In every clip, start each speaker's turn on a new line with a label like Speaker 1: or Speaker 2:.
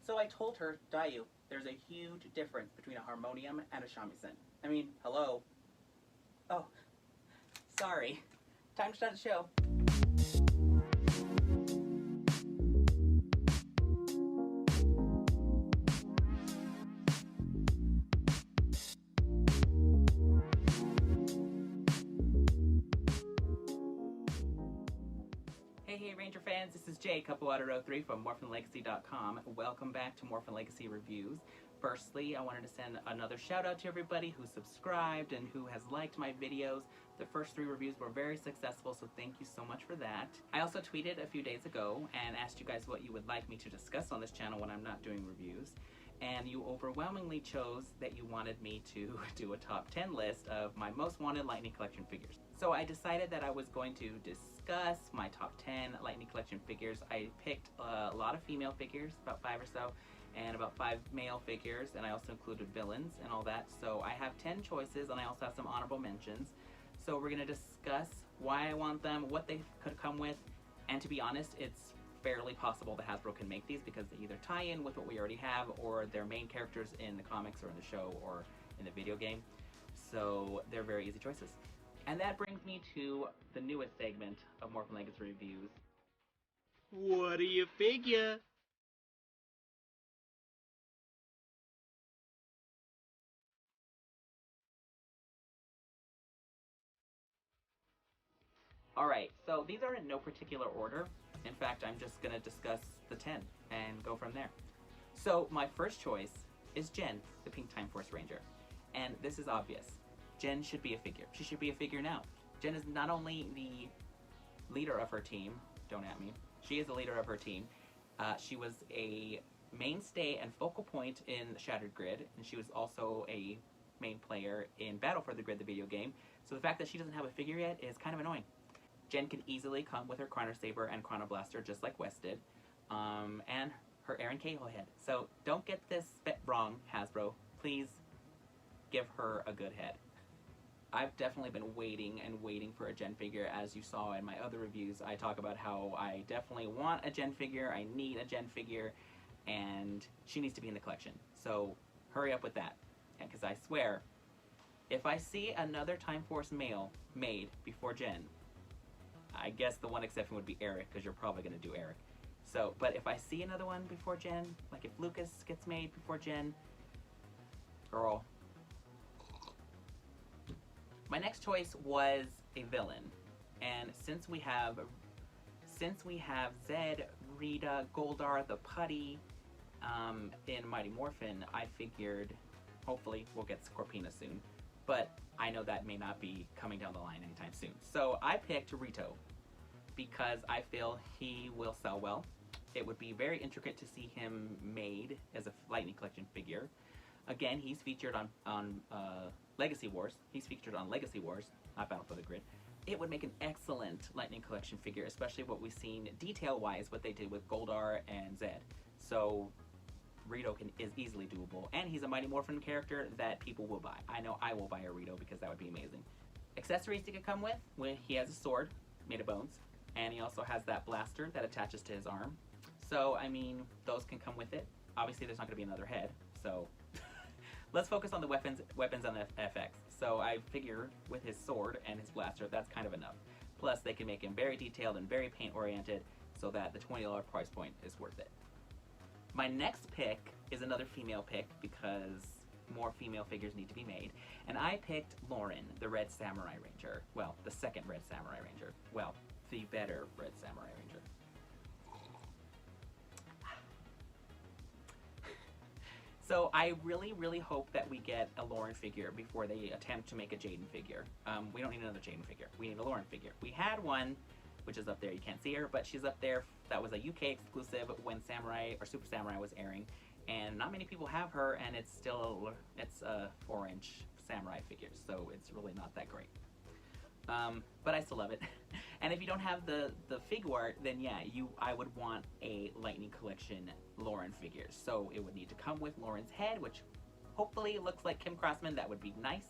Speaker 1: So I told her, Dayu, there's a huge difference between a harmonium and a shamisen. I mean, hello. Oh, sorry. Time to start the show. Hey Ranger fans, this is Jay, Couple03 from MorphinLegacy.com. Welcome back to Morphin Legacy Reviews. Firstly, I wanted to send another shout out to everybody who subscribed and who has liked my videos. The first 3 reviews were very successful, so thank you so much for that. I also tweeted a few days ago and asked you guys what you would like me to discuss on this channel when I'm not doing reviews. And you overwhelmingly chose that you wanted me to do a top 10 list of my most wanted Lightning Collection figures. So I decided that I was going to discuss my top 10 Lightning Collection figures. I picked a lot of female figures, about 5 or so, and about 5 male figures, and I also included villains and all that. So I have 10 choices, and I also have some honorable mentions. So we're going to discuss why I want them, what they could come with, and to be honest, it's fairly possible that Hasbro can make these because they either tie in with what we already have or they're main characters in the comics or in the show or in the video game. So they're very easy choices. And that brings me to the newest segment of Morphin Legacy Reviews.
Speaker 2: What do you figure?
Speaker 1: Alright, so these are in no particular order. In fact, I'm just going to discuss the 10 and go from there. So my first choice is Jen, the Pink Time Force Ranger. And this is obvious. Jen should be a figure. She should be a figure now. Jen is not only the leader of her team, don't at me, she is the leader of her team. She was a mainstay and focal point in Shattered Grid, and she was also a main player in Battle for the Grid, the video game. So the fact that she doesn't have a figure yet is kind of annoying. Jen can easily come with her Chrono Saber and Chrono Blaster just like Wes did, and her Aaron Cahill head. So don't get this wrong, Hasbro. Please give her a good head. I've definitely been waiting and waiting for a Jen figure. As you saw in my other reviews, I talk about how I definitely want a Jen figure, I need a Jen figure, and she needs to be in the collection. So hurry up with that, because I swear, if I see another Time Force male made before Jen, I guess the one exception would be Eric, because you're probably going to do Eric. So, but if I see another one before Jen, like if Lucas gets made before Jen, girl. My next choice was a villain, and since we have Zed, Rita, Goldar, the Putty in Mighty Morphin, I figured hopefully we'll get Scorpina soon, but I know that may not be coming down the line anytime soon. So I picked Rito because I feel he will sell well. It would be very intricate to see him made as a Lightning Collection figure. Again, he's featured on Legacy Wars. He's featured on Legacy Wars, not Battle for the Grid. It would make an excellent Lightning Collection figure, especially what we've seen detail-wise, what they did with Goldar and Zed. So Rito is easily doable, and he's a Mighty Morphin character that people will buy. I know I will buy a Rito because that would be amazing. Accessories he could come with, he has a sword made of bones, and he also has that blaster that attaches to his arm. So, I mean, those can come with it. Obviously, there's not going to be another head, so let's focus on the weapons on the FX. So I figure with his sword and his blaster, that's kind of enough. Plus, they can make him very detailed and very paint-oriented so that the $20 price point is worth it. My next pick is another female pick because more female figures need to be made. And I picked Lauren, the Red Samurai Ranger. Well, the second Red Samurai Ranger. Well, the better Red Samurai Ranger. So I really, really hope that we get a Lauren figure before they attempt to make a Jaden figure. We don't need another Jaden figure. We need a Lauren figure. We had one, which is up there. You can't see her, but she's up there. That was a UK exclusive when Samurai or Super Samurai was airing, and not many people have her, and it's still a 4-inch Samurai figure, so it's really not that great. But I still love it. And if you don't have the figure art, then yeah, I would want a Lightning Collection Lauren figure. So it would need to come with Lauren's head, which hopefully looks like Kim Crossman. That would be nice.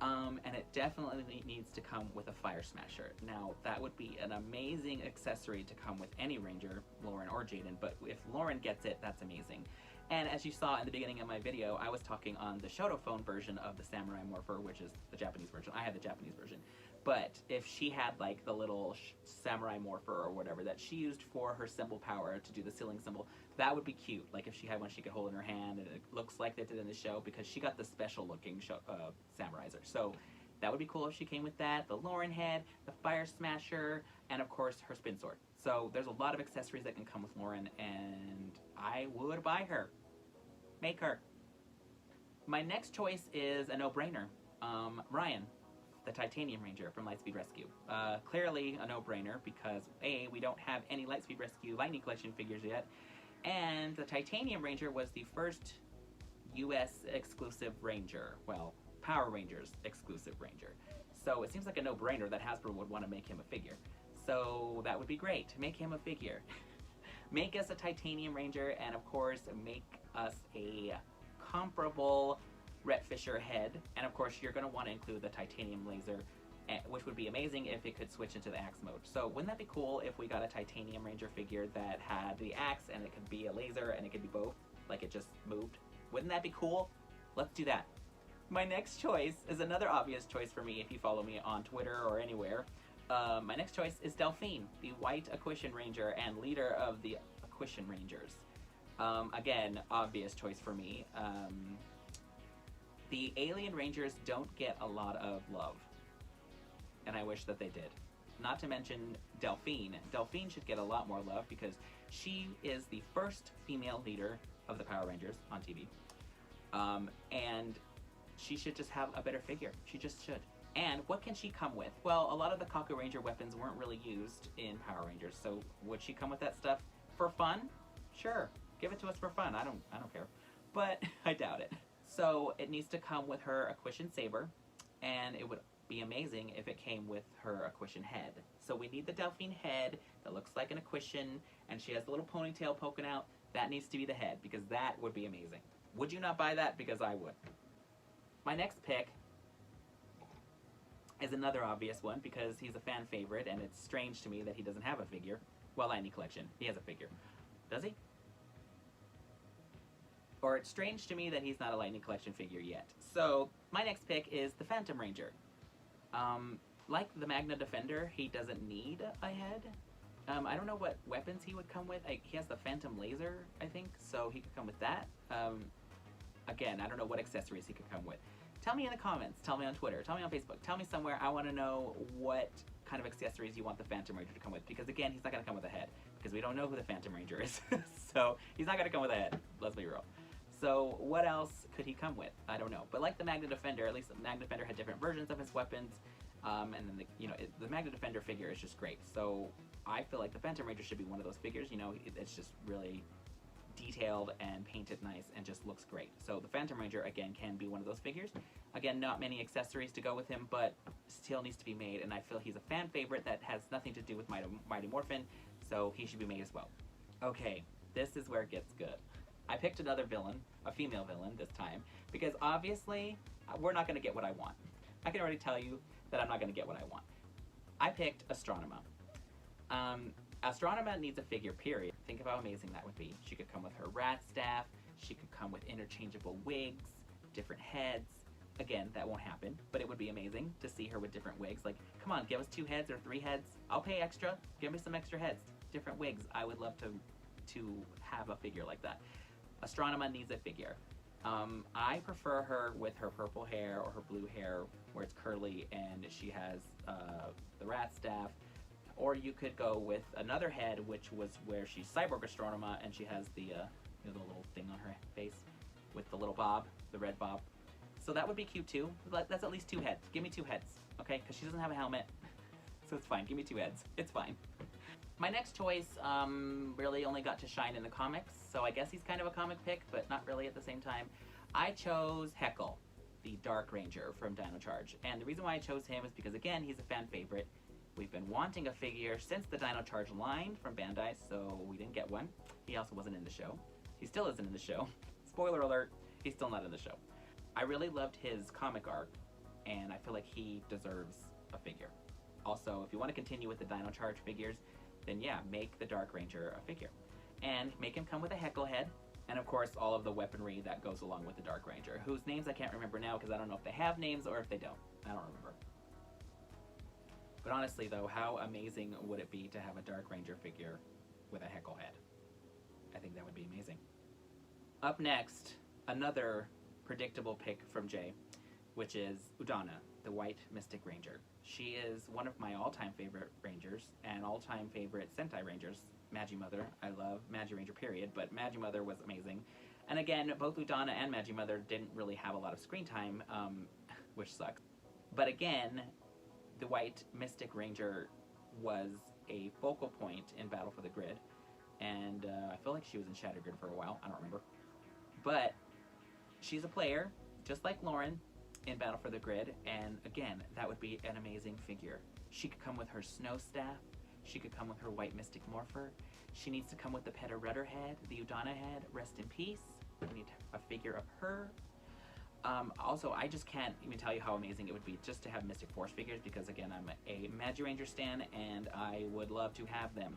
Speaker 1: And it definitely needs to come with a Fire Smasher. Now, that would be an amazing accessory to come with any Ranger, Lauren or Jaden, but if Lauren gets it, that's amazing. And as you saw in the beginning of my video, I was talking on the Shotophone version of the Samurai Morpher, which is the Japanese version. I had the Japanese version. But if she had like the little Samurai Morpher or whatever that she used for her symbol power to do the sealing symbol, that would be cute. Like if she had one she could hold in her hand and it looks like they did in the show, because she got the special looking Samuraizer. So that would be cool if she came with that. The Lauren head, the Fire Smasher, and of course her spin sword. So there's a lot of accessories that can come with Lauren, and I would buy her. Make her. My next choice is a no-brainer. Ryan, the Titanium Ranger from Lightspeed Rescue. Clearly a no-brainer because A, we don't have any Lightspeed Rescue Lightning Collection figures yet, and the Titanium Ranger was the first US exclusive Ranger. Well, Power Rangers exclusive Ranger. So it seems like a no-brainer that Hasbro would want to make him a figure. So that would be great. Make him a figure. Make us a Titanium Ranger, and of course make us a comparable Rhett Fisher head. And of course you're going to want to include the titanium laser, which would be amazing if it could switch into the axe mode. So wouldn't that be cool if we got a Titanium Ranger figure that had the axe and it could be a laser and it could be both, like it just moved? Wouldn't that be cool? Let's do that. My next choice is another obvious choice for me if you follow me on Twitter or anywhere. My next choice is Delphine, the white Aquitian Ranger and leader of the Aquitian Rangers. Again, obvious choice for me. The Alien Rangers don't get a lot of love, and I wish that they did. Not to mention Delphine. Delphine should get a lot more love because she is the first female leader of the Power Rangers on TV. And she should just have a better figure. She just should. And what can she come with? Well, a lot of the Kaku Ranger weapons weren't really used in Power Rangers, so would she come with that stuff for fun? Sure, give it to us for fun. I don't care, but I doubt it. So it needs to come with her Aquitian Saber, and it would be amazing if it came with her Aquitian head. So we need the Delphine head that looks like an Aquitian, and she has the little ponytail poking out. That needs to be the head, because that would be amazing. Would you not buy that? Because I would. My next pick is another obvious one because he's a fan favorite, and it's strange to me that he doesn't have a figure. Well, Lightning Collection. He has a figure. Does he? Or it's strange to me that he's not a Lightning Collection figure yet. So, my next pick is the Phantom Ranger. Like the Magna Defender, he doesn't need a head. I don't know what weapons he would come with. He has the Phantom Laser, I think, so he could come with that. Again, I don't know what accessories he could come with. Tell me in the comments, tell me on Twitter, tell me on Facebook, tell me somewhere. I want to know what kind of accessories you want the Phantom Ranger to come with, because again, he's not going to come with a head, because we don't know who the Phantom Ranger is. So, he's not going to come with a head, let's be real. So, what else could he come with? I don't know. But like the Magna Defender, at least the Magna Defender had different versions of his weapons, and then the Magna Defender figure is just great. So, I feel like the Phantom Ranger should be one of those figures. It's just really detailed and painted nice and just looks great. So the Phantom Ranger, again, can be one of those figures. Again, not many accessories to go with him, but still needs to be made, and I feel he's a fan favorite that has nothing to do with Mighty Morphin, so he should be made as well. Okay, this is where it gets good. I picked another villain, a female villain this time, because obviously, we're not going to get what I want. I can already tell you that I'm not going to get what I want. I picked Astronomer. Astronomer needs a figure, period. Think of how amazing that would be. She could come with her rat staff, she could come with interchangeable wigs, different heads. Again, that won't happen, but it would be amazing to see her with different wigs. Like, come on, give us 2 heads or 3 heads. I'll pay extra. Give me some extra heads. Different wigs. I would love to have a figure like that. Astronomer needs a figure. I prefer her with her purple hair or her blue hair where it's curly and she has the rat staff. Or you could go with another head, which was where she's Cyborg Astronomer and she has the little thing on her face with the little bob, the red bob. So that would be cute too. That's at least 2 heads. Give me 2 heads, okay? Because she doesn't have a helmet, so it's fine. Give me 2 heads. It's fine. My next choice really only got to shine in the comics, so I guess he's kind of a comic pick, but not really at the same time. I chose Heckle, the Dark Ranger from Dino Charge. And the reason why I chose him is because, again, he's a fan favorite. We've been wanting a figure since the Dino Charge line from Bandai, so we didn't get one. He also wasn't in the show. He still isn't in the show. Spoiler alert, he's still not in the show. I really loved his comic arc, and I feel like he deserves a figure. Also, if you want to continue with the Dino Charge figures, then yeah, make the Dark Ranger a figure. And make him come with a Heckle head, and of course all of the weaponry that goes along with the Dark Ranger, whose names I can't remember now because I don't know if they have names or if they don't. I don't remember. But honestly though, how amazing would it be to have a Dark Ranger figure with a Heckle head? I think that would be amazing. Up next, another predictable pick from Jay, which is Udonna, the White Mystic Ranger. She is one of my all-time favorite Rangers and all-time favorite Sentai Rangers. Magimother, I love Magiranger period, but Magimother was amazing. And again, both Udonna and Magimother didn't really have a lot of screen time, which sucks. But again, the White Mystic Ranger was a focal point in Battle for the Grid, and I feel like she was in Shattered Grid for a while, I don't remember. But she's a player, just like Lauren, in Battle for the Grid, and again, that would be an amazing figure. She could come with her Snow Staff, she could come with her White Mystic Morpher, she needs to come with the Peta Rudder head, the Udonna head, rest in peace. We need a figure of her. Also, I just can't even tell you how amazing it would be just to have Mystic Force figures, because again, I'm a Magiranger stan, and I would love to have them.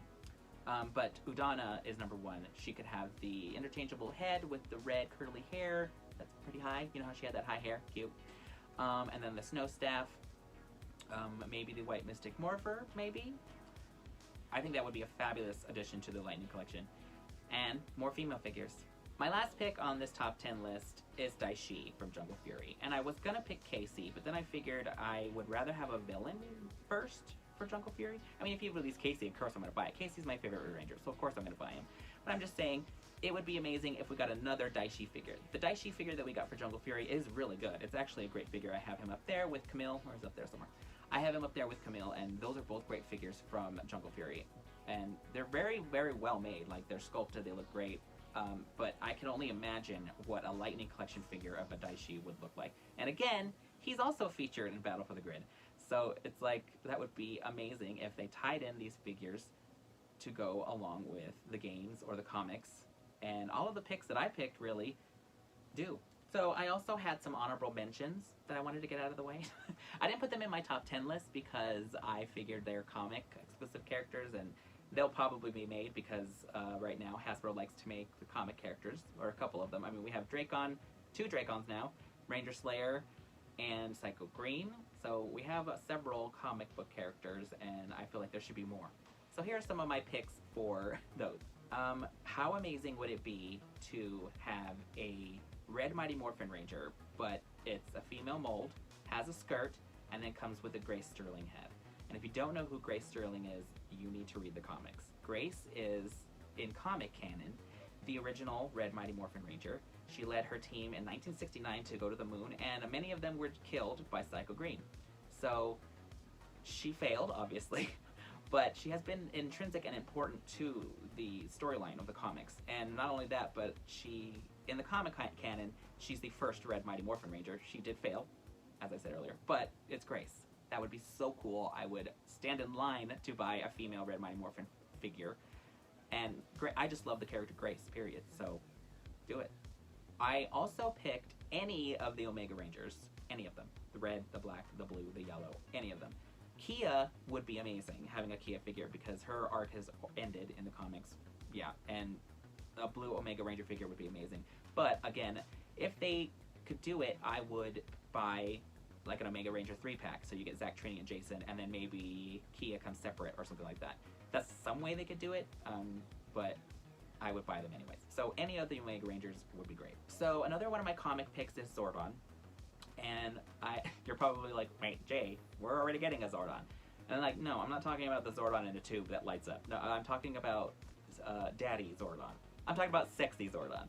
Speaker 1: But Udonna is number one. She could have the interchangeable head with the red curly hair. That's pretty high. You know how she had that high hair? Cute. And then the Snow Staff. Maybe the White Mystic Morpher, maybe? I think that would be a fabulous addition to the Lightning Collection. And more female figures. My last pick on this top 10 list is Daishi from Jungle Fury. And I was gonna pick Casey, but then I figured I would rather have a villain first for Jungle Fury. I mean, if you release Casey, of course I'm gonna buy it. Casey's my favorite Ranger, so of course I'm gonna buy him. But I'm just saying, it would be amazing if we got another Daishi figure. The Daishi figure that we got for Jungle Fury is really good. It's actually a great figure. I have him up there with Camille, or is up there somewhere. I have him up there with Camille, and those are both great figures from Jungle Fury. And they're very, very well made. Like, they're sculpted, they look great. But I can only imagine what a Lightning Collection figure of a Daishi would look like. And again, he's also featured in Battle for the Grid. So it's like, that would be amazing if they tied in these figures to go along with the games or the comics. And all of the picks that I picked really do. So I also had some honorable mentions that I wanted to get out of the way. I didn't put them in my top 10 list because I figured they're comic exclusive characters, and they'll probably be made because right now Hasbro likes to make the comic characters, or a couple of them. I mean, we have Drakon, 2 Drakons now, Ranger Slayer, and Psycho Green. So we have several comic book characters, and I feel like there should be more. So here are some of my picks for those. How amazing would it be to have a Red Mighty Morphin Ranger, but it's a female mold, has a skirt, and then comes with a Grace Sterling head. And if you don't know who Grace Sterling is, you need to read the comics. Grace is, in comic canon, the original Red Mighty Morphin Ranger. She led her team in 1969 to go to the moon, and many of them were killed by Psycho Green. So she failed, obviously, but she has been intrinsic and important to the storyline of the comics. And not only that, but she, in the comic canon, she's the first Red Mighty Morphin Ranger. She did fail, as I said earlier, but it's Grace. That would be so cool. I would stand in line to buy a female Red Mighty Morphin figure. And I just love the character Grace, period. So, do it. I also picked any of the Omega Rangers. Any of them. The red, the black, the blue, the yellow. Any of them. Kia would be amazing, having a Kia figure, because her arc has ended in the comics. Yeah, and a blue Omega Ranger figure would be amazing. But, again, if they could do it, I would buy like an Omega Ranger 3-pack, so you get Zach, Trini, and Jason, and then maybe Kia comes separate or something like that. That's some way they could do it, but I would buy them anyways. So any of the Omega Rangers would be great. So another one of my comic picks is Zorgon, and you're probably like, wait, Jay, we're already getting a Zordon. And I'm like, no, I'm not talking about the Zordon in a tube that lights up. No, I'm talking about Daddy Zordon. I'm talking about sexy Zordon.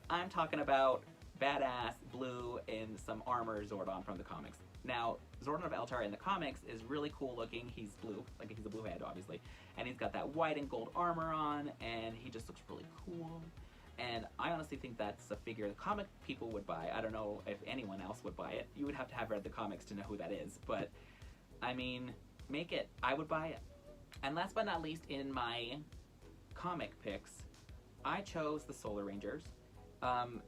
Speaker 1: I'm talking about badass blue in some armor Zordon from the comics. Now, Zordon of Eltar in the comics is really cool looking. He's blue, like he's a blue head, obviously. And he's got that white and gold armor on, and he just looks really cool. And I honestly think that's a figure the comic people would buy. I don't know if anyone else would buy it. You would have to have read the comics to know who that is. But, I mean, make it. I would buy it. And last but not least, in my comic picks, I chose the Solar Rangers.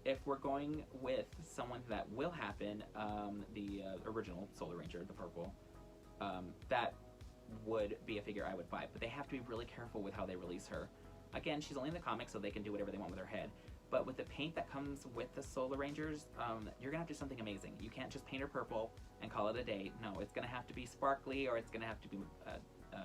Speaker 1: If we're going with someone that will happen, the original Solar Ranger, the purple, that would be a figure I would buy. But they have to be really careful with how they release her. Again, she's only in the comics, so they can do whatever they want with her head. But with the paint that comes with the Solar Rangers, you're going to have to do something amazing. You can't just paint her purple and call it a day. No, it's going to have to be sparkly, or it's going to have to be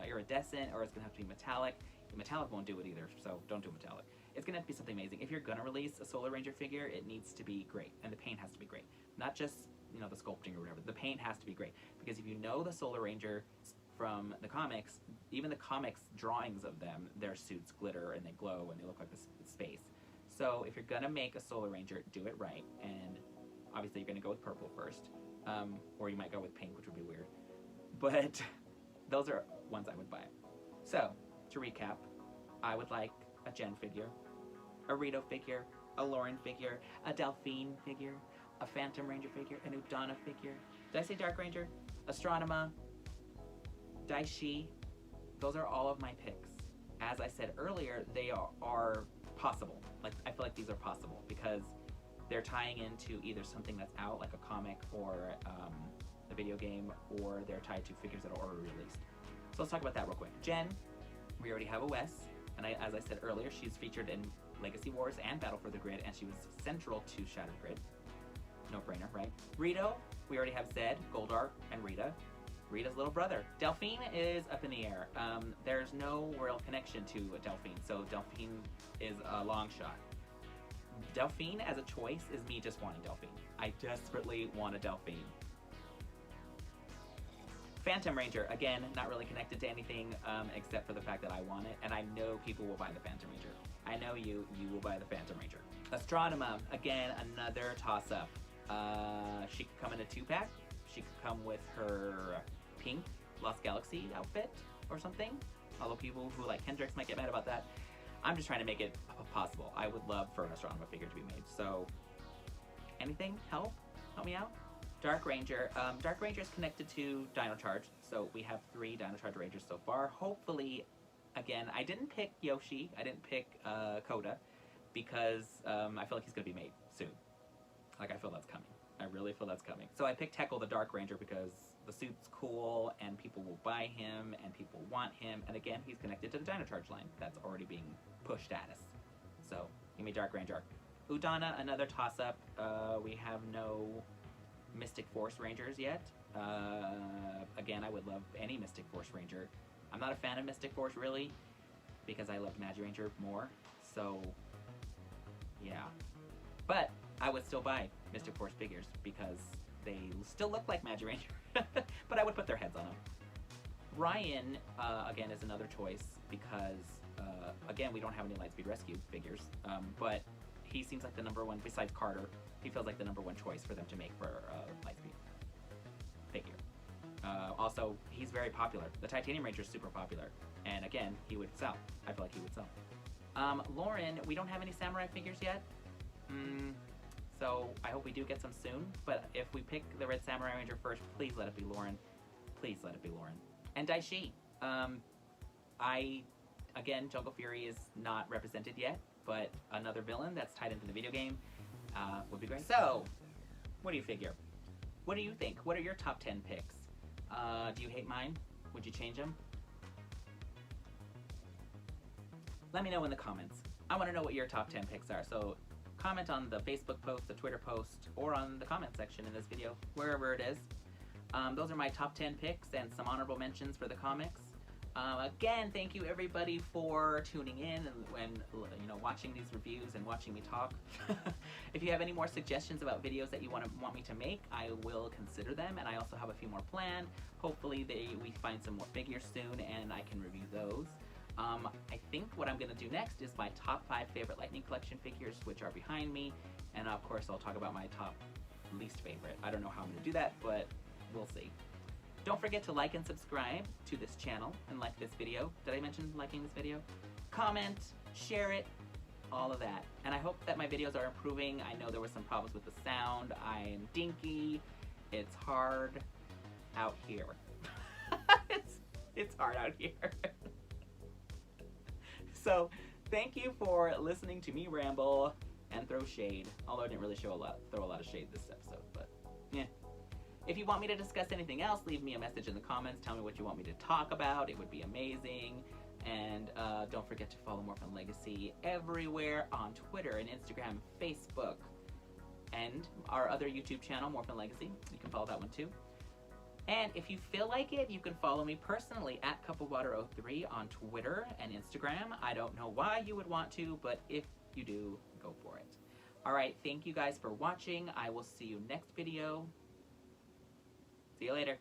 Speaker 1: iridescent, or it's going to have to be metallic. Metallic won't do it either, so don't do metallic. It's going to have to be something amazing. If you're going to release a Solar Ranger figure, it needs to be great, and the paint has to be great. Not just, you know, the sculpting or whatever. The paint has to be great, because if you know the Solar Ranger from the comics, even the comics drawings of them, their suits glitter and they glow and they look like a space. So if you're going to make a Solar Ranger, do it right, and obviously you're going to go with purple first, or you might go with pink, which would be weird. But those are ones I would buy. So, to recap, I would like a Jen figure, a Rito figure, a Lauren figure, a Delphine figure, a Phantom Ranger figure, an Udonna figure. Did I say Dark Ranger? Astronomer, Daishi. Those are all of my picks. As I said earlier, they are possible. Like, I feel like these are possible because they're tying into either something that's out, like a comic or a video game, or they're tied to figures that are already released. So let's talk about that real quick. Jen, we already have a Wes, and as I said earlier, she's featured in Legacy Wars and Battle for the Grid, and she was central to Shattered Grid. No brainer, right? Rito, we already have Zed, Goldar, and Rita. Rita's little brother. Delphine is up in the air. There's no real connection to Delphine, so Delphine is a long shot. Delphine as a choice is me just wanting Delphine. I desperately want a Delphine. Phantom Ranger, again, not really connected to anything except for the fact that I want it, and I know people will buy the Phantom Ranger. I know you will buy the Phantom Ranger. Astronomer, again, another toss-up. She could come in a 2-pack. She could come with her pink Lost Galaxy outfit or something. Although people who like Hendrix might get mad about that. I'm just trying to make it possible. I would love for an Astronomer figure to be made. So, anything? Help me out? Dark Ranger. Dark Ranger is connected to Dino Charge. So we have 3 Dino Charge Rangers so far. Hopefully, again, I didn't pick Yoshi. I didn't pick Koda because I feel like he's going to be made soon. Like, I feel that's coming. I really feel that's coming. So I picked Heckle, the Dark Ranger, because the suit's cool, and people will buy him, and people want him, and again, he's connected to the Dino Charge line that's already being pushed at us. So, give me Dark Ranger. Udonna, another toss-up. We have no Mystic Force Rangers yet. Again, I would love any Mystic Force Ranger. I'm not a fan of Mystic Force, really, because I loved Magi Ranger more, so, yeah. But I would still buy Mystic Force figures because they still look like Magi Ranger, but I would put their heads on them. Ryan, again, is another choice because, again, we don't have any Lightspeed Rescue figures, but he seems like the number one, besides Carter, he feels like the number one choice for them to make for a Lightspeed figure. Also, he's very popular. The Titanium Ranger is super popular, and again, he would sell. I feel like he would sell. Lauren, we don't have any Samurai figures yet. So I hope we do get some soon, but if we pick the Red Samurai Ranger first, please let it be Lauren. Please let it be Lauren. And Daishi. Again, Jungle Fury is not represented yet, but another villain that's tied into the video game would be great. So, what do you figure? What do you think? What are your top 10 picks? Do you hate mine? Would you change them? Let me know in the comments. I want to know what your top 10 picks are. So, comment on the Facebook post, the Twitter post, or on the comment section in this video, wherever it is. Those are my top 10 picks and some honorable mentions for the comics. Again, thank you everybody for tuning in and watching these reviews and watching me talk. If you have any more suggestions about videos that you want me to make, I will consider them, and I also have a few more planned. Hopefully we find some more figures soon and I can review those. I think what I'm going to do next is my top 5 favorite Lightning Collection figures, which are behind me, and of course I'll talk about my top least favorite. I don't know how I'm going to do that, but we'll see. Don't forget to like and subscribe to this channel and like this video. Did I mention liking this video? Comment, share it, all of that. And I hope that my videos are improving. I know there were some problems with the sound. I'm dinky. It's hard out here. It's hard out here. So, thank you for listening to me ramble, and throw shade. Although I didn't really throw a lot of shade this episode, but yeah. If you want me to discuss anything else, leave me a message in the comments. Tell me what you want me to talk about. It would be amazing. And don't forget to follow Morphin Legacy everywhere on Twitter and Instagram, Facebook, and our other YouTube channel, Morphin Legacy. You can follow that one too. And if you feel like it, you can follow me personally at CupOfWater03 on Twitter and Instagram. I don't know why you would want to, but if you do, go for it. All right, thank you guys for watching. I will see you next video. See you later.